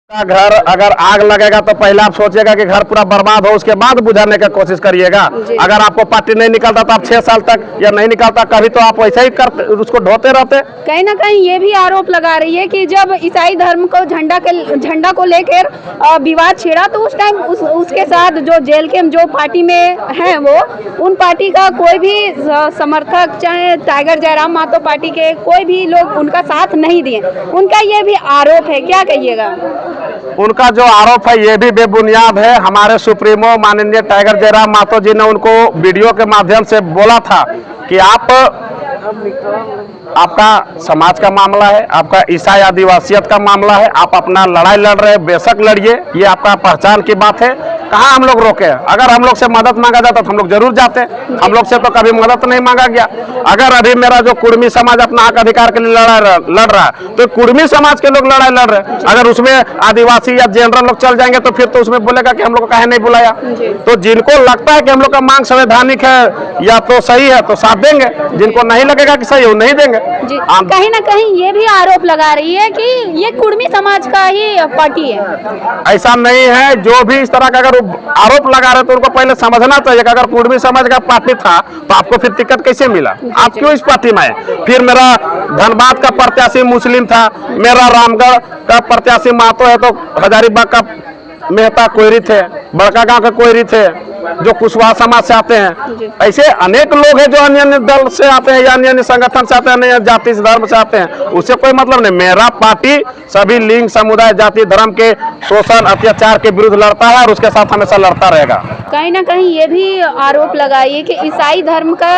का घर अगर आग लगेगा तो पहले आप सोचिएगा कि घर पूरा बर्बाद हो, उसके बाद बुझाने की कोशिश करिएगा। अगर आपको पार्टी नहीं निकलता तो आप 6 साल तक या नहीं निकलता कभी तो आप वैसे ही करते, उसको ढोते रहते। कहीं ना कहीं ये भी आरोप लगा रही है कि जब ईसाई धर्म को झंडा को लेकर विवाद छिड़ा तो उस टाइम उसके साथ जो जेल के जो पार्टी में है वो उन पार्टी का कोई भी समर्थक, चाहे टाइगर जयराम मातो पार्टी के कोई भी लोग उनका साथ नहीं दिए। उनका ये भी आरोप है, क्या कहिएगा? उनका जो आरोप है ये भी बेबुनियाद है। हमारे सुप्रीमो माननीय टाइगर जयराम मातो जी ने उनको वीडियो के माध्यम से बोला था कि आपका समाज का मामला है, आपका ईसाई आदिवासियत का मामला है, आप अपना लड़ाई लड़ रहे हैं, बेशक लड़िए, ये आपका पहचान की बात है। कहाँ हम लोग रोके? अगर हम लोग से मदद मांगा जाता तो हम लोग जरूर जाते। हम लोग से तो कभी मदद नहीं मांगा गया। अगर अभी मेरा जो कुर्मी समाज अपना हक अधिकार के लिए लड़ रहा है तो कुर्मी समाज के लोग लड़ाई लड़ रहे हैं। अगर उसमें आदिवासी या जनरल लोग चल जाएंगे तो फिर तो उसमें बोलेगा कि हम लोग को काहे नहीं बुलाया। तो जिनको लगता है कि हम लोग का मांग संवैधानिक है या तो सही है तो साथ देंगे, जिनको नहीं लगेगा कि सही है वो नहीं देंगे। कहीं ना कहीं ये भी आरोप लगा रही है कि ये कुर्मी समाज का ही पार्टी है। ऐसा नहीं है। जो भी इस तरह का अगर आरोप लगा रहे तो उनको पहले समझना चाहिए कि अगर कुर्मी समाज का पार्टी था तो आपको फिर टिकट कैसे मिला, आप क्यों इस पार्टी में आए? फिर मेरा धनबाद का प्रत्याशी मुस्लिम था, मेरा रामगढ़ का प्रत्याशी महतो है तो हजारीबाग का मेहता कोयरी थे, बड़का गांव के कोयरी थे जो कुशवाहा समाज से आते हैं। ऐसे अनेक लोग हैं जो अन्य अन्य दल से आते हैं या अन्य अन्य संगठन से आते हैं, अन्य जाति धर्म से आते हैं। उससे कोई मतलब नहीं। मेरा पार्टी सभी लिंग, समुदाय, जाति, धर्म के शोषण अत्याचार के विरुद्ध लड़ता है और उसके साथ हमेशा लड़ता रहेगा। कहीं ना कहीं ये भी आरोप लगाइए कि ईसाई धर्म का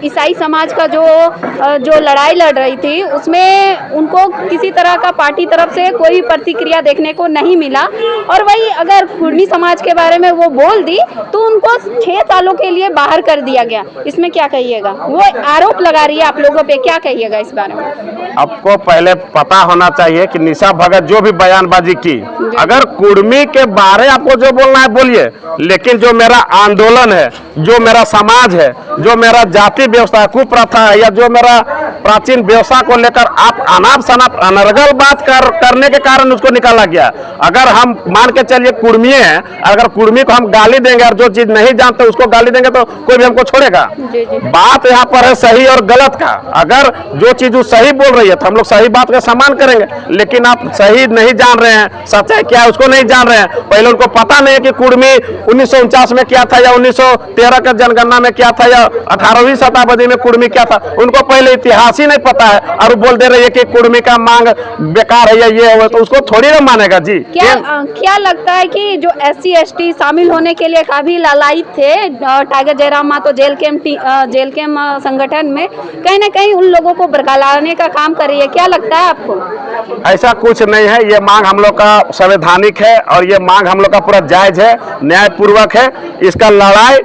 ईसाई समाज का जो लड़ाई लड़ रही थी उसमें उनको किसी तरह का पार्टी तरफ से कोई प्रतिक्रिया देखने को नहीं मिला, और वही अगर कुर्मी समाज के बारे में वो बोल दी तो उनको 6 सालों के लिए बाहर कर दिया गया। इसमें क्या कहिएगा? वो आरोप लगा रही है आप लोगों पे, क्या कहिएगा इस बारे में? आपको पहले पता होना चाहिए कि निशा भगत जो भी बयानबाजी की, अगर कुर्मी के बारे आपको जो बोलना है बोलिए, लेकिन जो मेरा आंदोलन है, जो मेरा समाज है, जो मेरा जाति व्यवस्था कुप्रथा है या जो मेरा प्राचीन व्यवस्था को लेकर आप अनाप शनाप अनर्गल बात करने के कारण उसको निकाला गया। अगर हम मान के चलिए कुर्मी है, अगर कुर्मी को हम गाली देंगे और जो चीज नहीं जानते उसको गाली देंगे तो कोई भी हमको छोड़ेगा? बात यहाँ पर है सही और गलत का। अगर जो चीज वो सही बोल रही है तो हम लोग सही बात का सम्मान करेंगे, लेकिन आप सही नहीं जान रहे हैं, सच्चाई क्या है उसको नहीं जान रहे हैं। पहले उनको पता नहीं है कि कुर्मी 1949 में क्या था या 1913 का जनगणना में क्या था या 18वीं शताब्दी में कुर्मी क्या था, उनको पहले इतिहास ही नहीं पता है और वो बोल दे रही है कि कुर्मी का मांग बेकार है या ये है तो उसको थोड़ी ना मानेगा जी। क्या लगता है कि जो SC ST शामिल होने के लिए काफी लालायित थे टाइगर जयराम मातो जेल कैम्प संगठन में, कहीं ना कहीं उन लोगों को बरकरार का काम कर रही है, क्या लगता है आपको? ऐसा कुछ नहीं है। ये मांग हम लोग का संवैधानिक है और ये मांग हम लोग का पूरा जायज है, न्यायपूर्वक है। इसका लड़ाई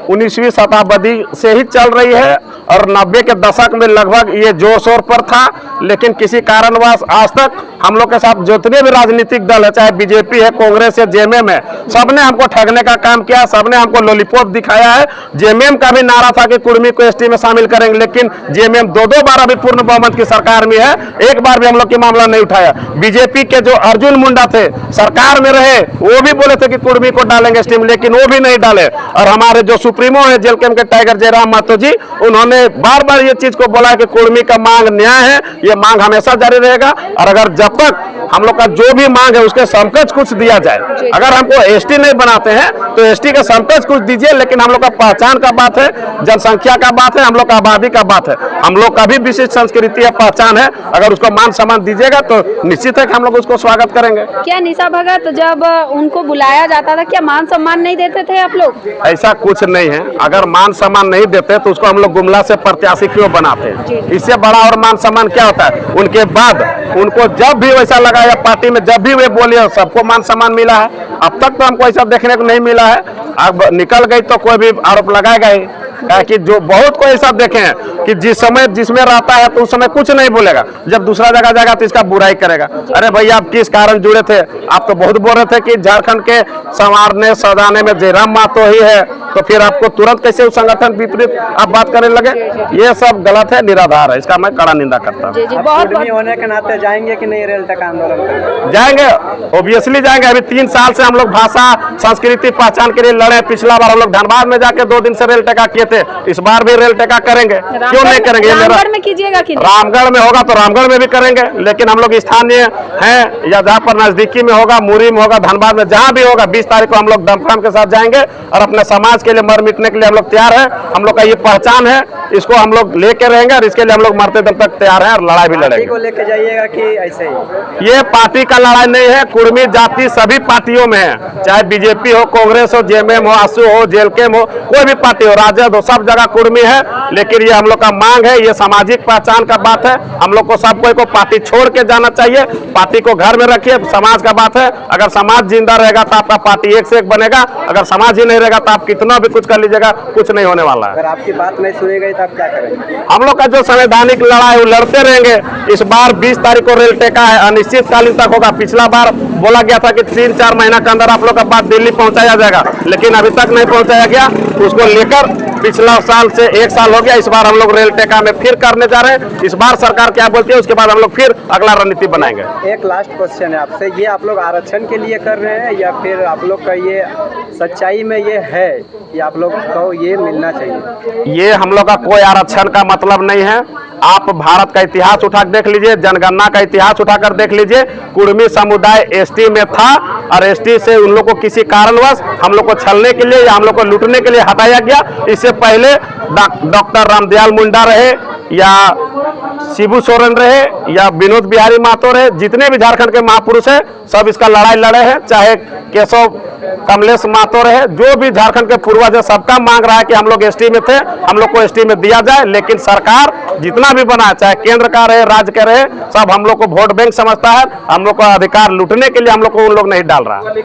19वीं शताब्दी से ही चल रही है और 90 के दशक में लगभग ये जोर शोर पर था, लेकिन किसी कारणवश आज तक हम लोग के साथ जितने भी राजनीतिक दल है, चाहे बीजेपी है, कांग्रेस है, जेएमएम है, सबने हमको ठगने का काम किया, सबने हमको लॉलीपॉप दिखाया है। जेएमएम का भी नारा था कि कुर्मी को ST में शामिल करेंगे, लेकिन जेएमएम 2 बार अभी पूर्ण बहुमत की सरकार में है, एक बार भी हम लोग की मामला नहीं उठाया। बीजेपी के जो अर्जुन मुंडा थे सरकार में रहे, वो भी बोले थे कि कुर्मी को डालेंगे ST में, लेकिन वो भी नहीं डाले। और हमारे जो सुप्रीमो है जेल कैम्प के टाइगर जयराम मातो जी, उन्होंने बार बार ये चीज को बोला कि कुर्मी का मांग न्याय है, ये मांग हमेशा जारी रहेगा और अगर जब तक हम लोग का जो भी मांग है उसके समकक्ष कुछ दिया जाए। अगर हमको ST नहीं बनाते हैं तो ST के समकक्ष कुछ दीजिए, लेकिन हम लोग का पहचान का बात है, जनसंख्या का बात है, हम लोग का आबादी का बात है, हम लोग का भी विशिष्ट संस्कृति है, पहचान है। अगर उसको मान सम्मान दीजिएगा तो निश्चित है कि हम लोग उसको स्वागत करेंगे। क्या निशा भगत जब उनको बुलाया जाता था क्या मान सम्मान नहीं देते थे आप लोग? ऐसा कुछ नहीं है। अगर मान सम्मान नहीं देते तो उसको हम लोग गुमला से प्रत्याशी क्यों बनाते हैं? इससे बड़ा और मान सम्मान क्या होता है? उनके बाद उनको जब भी वैसा लगा या पार्टी में जब भी वे बोले सबको मान सम्मान मिला है। अब तक तो हमको ऐसा देखने को नहीं मिला है। अब निकल गई तो कोई भी आरोप लगाएगा ही, कि जो बहुत कोई ऐसा देखे हैं कि जिस समय जिसमें रहता है तो उस समय कुछ नहीं बोलेगा, जब दूसरा जगह जाएगा तो इसका बुराई करेगा। अरे भैया आप किस कारण जुड़े थे? आप तो बहुत बोल रहे थे कि झारखंड के संवारने सजाने में जयराम मातो ही है, तो फिर आपको तुरंत कैसे उस संगठन विपरीत आप बात करने लगे? ये सब गलत है, निराधार है, इसका मैं कड़ा निंदा करता हूँ। जी जी, आप बहुत कुर्मी होने के नाते जाएंगे कि नहीं रेल टका आंदोलन करेंगे? जाएंगे, ऑब्वियसली जाएंगे। अभी 3 साल से हम लोग भाषा संस्कृति पहचान के लिए लड़े। पिछला बार हम लोग धनबाद में जाके 2 दिन से रेल टेका किए थे, इस बार भी रेल टेका करेंगे। क्यों नहीं करेंगे? ये मेरा रामगढ़ में कीजिएगा कि नहीं? रामगढ़ में होगा तो रामगढ़ में भी करेंगे, लेकिन हम लोग स्थानीय हैं या जहाँ पर नजदीकी में होगा, मुरी में होगा, धनबाद में जहाँ भी होगा, 20 तारीख को हम लोग दमखम के साथ जाएंगे और अपने समाज के लिए मर मिटने के लिए हम लोग तैयार है। हम लोग का ये पहचान है, इसको हम लोग लेके रहेंगे और इसके लिए हम लोग मरते दम तक तैयार हैं और लड़ाई भी पार्टी लड़ेंगे। को लेके जाइएगा कि ऐसे ही? ये पार्टी का लड़ाई नहीं है, कुर्मी जाति सभी पार्टियों में है, चाहे बीजेपी हो, कांग्रेस हो, जेएमएम हो, आसू हो, जेएलकेएम हो, कोई भी पार्टी हो, राजद हो, सब जगह कुर्मी है। लेकिन ये हम लोग का मांग है, ये सामाजिक पहचान का बात है। हम लोग को सब कोई को पार्टी छोड़ के जाना चाहिए, पार्टी को घर में रखिए, समाज का बात है। अगर समाज जिंदा रहेगा तो आपका पार्टी एक से एक बनेगा, अगर समाज ही नहीं रहेगा तो आप कितना भी कुछ कर लीजिएगा, कुछ नहीं होने वाला है। अगर आपकी बात नहीं सुनी गई तो आप क्या करेंगे? हम लोग का जो संवैधानिक लड़ाई वो लड़ते रहेंगे। इस बार 20 तारीख को रेल टेका है, अनिश्चितकालीन तक होगा। पिछला बार बोला गया था कि 3-4 महीना के अंदर आप लोग का बात दिल्ली पहुंचाया जाएगा, लेकिन अभी तक नहीं पहुंचाया गया। उसको लेकर पिछला साल से 1 साल हो गया, इस बार हम लोग रेल टेका में फिर करने जा रहे हैं। इस बार सरकार क्या बोलती है उसके बाद हम लोग फिर अगला रणनीति बनाएंगे। एक लास्ट क्वेश्चन है आपसे, ये आप लोग आरक्षण के लिए कर रहे हैं या फिर आप लोग का ये सच्चाई में ये है कि आप लोग को ये मिलना चाहिए? ये हम लोग का कोई आरक्षण का मतलब नहीं है। आप भारत का इतिहास उठा देख लीजिए, जनगणना का इतिहास उठाकर देख लीजिए। कुर्मी समुदाय एसटी में था और एसटी से उन लोग को किसी कारणवश हम लोग को छलने के लिए या हम लोग को लूटने के लिए हटाया गया। इससे पहले डॉक्टर रामदयाल मुंडा रहे या शिबू सोरेन रहे या विनोद बिहारी महतो रहे, जितने भी झारखंड के महापुरुष हैं सब इसका लड़ाई लड़े हैं। चाहे केशव कमलेश महतो रहे, जो भी झारखंड के पूर्वज है, सबका मांग रहा है कि हम लोग एसटी में थे, हम लोग को एसटी में दिया जाए। लेकिन सरकार जितना भी बना, चाहे केंद्र का रहे, राज्य का रहे, सब हम लोग को वोट बैंक समझता है। हम लोग का अधिकार लूटने के लिए हम लोग को उन लोग नहीं डाल रहा है।